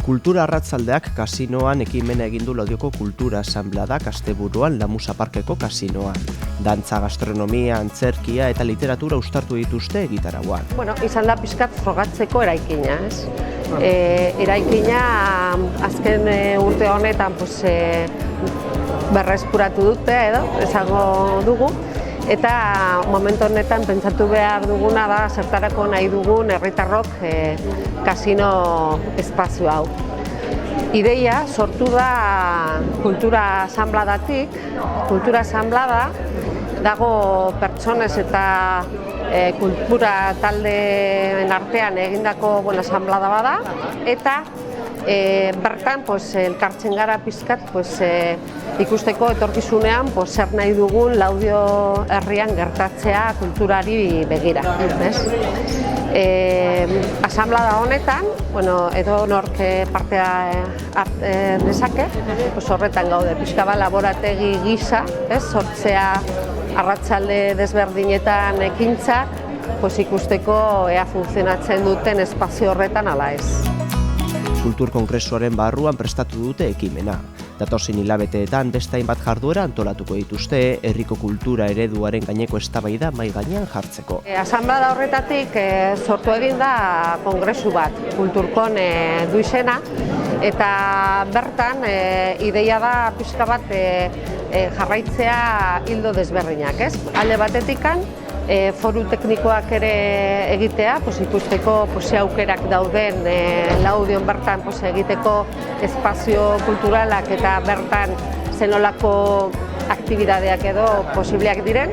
Kultura arratzaldeak kasinoan ekimena egin du Laudioko Kultura Asanbladak asteburuan Lamusa Parkeko kasinoan. Dantza, gastronomia, antzerkia eta literatura uztartu dituzte egitarauan. Izan da pixkat frogatzeko eraikina, ez? Eraikina azken urte honetan berreskuratu dute esango dugu. Eta momentu honetan pentsatu behar duguna da zertarako nahi dugun herritarrok kasino espazio hau. Ideia sortu da Kultura Asanbladatik. Kultura Asanblada dago pertsonez eta kultura taldeen artean egindako asanblada bada, eta bertan elkartzen gara pizkat ikusteko etorkizunean zer nahi dugun Laudio herrian gertatzea kulturari begira. Asanblada honetan, edonork parte dezake, horretan gaude pixka bat laborategi gisa, sortzea arratsalde desberdinetan ekintzak, ikusteko ea funtzionatzen duten espazio horretan ala ez. Kultur Kongresuaren barruan prestatu dute ekimena. Datozen hilabeteetan beste hainbat jarduera antolatuko dituzte herriko kultura ereduaren gaineko eztabaida mahai gainean jartzeko. Asanblada horretatik sortu egin da kongresu bat, Kulturkon du izena, eta bertan ideia da pixka bat jarraitzea hildo desberdinak, ez? Alde batetikan, foru teknikoak ere egitea, ikusteko aukerak dauden Laudion bertan egiteko espazio kulturalak eta bertan zenolako aktibidadeak edo posibleak diren.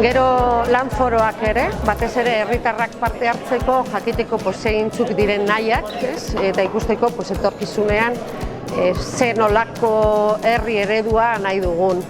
Gero lan foroak ere, batez ere herritarrak parte hartzeko jakiteko zeintzuk diren nahiak, eta ikusteko etorkizunean zenolako herri eredua nahi dugun.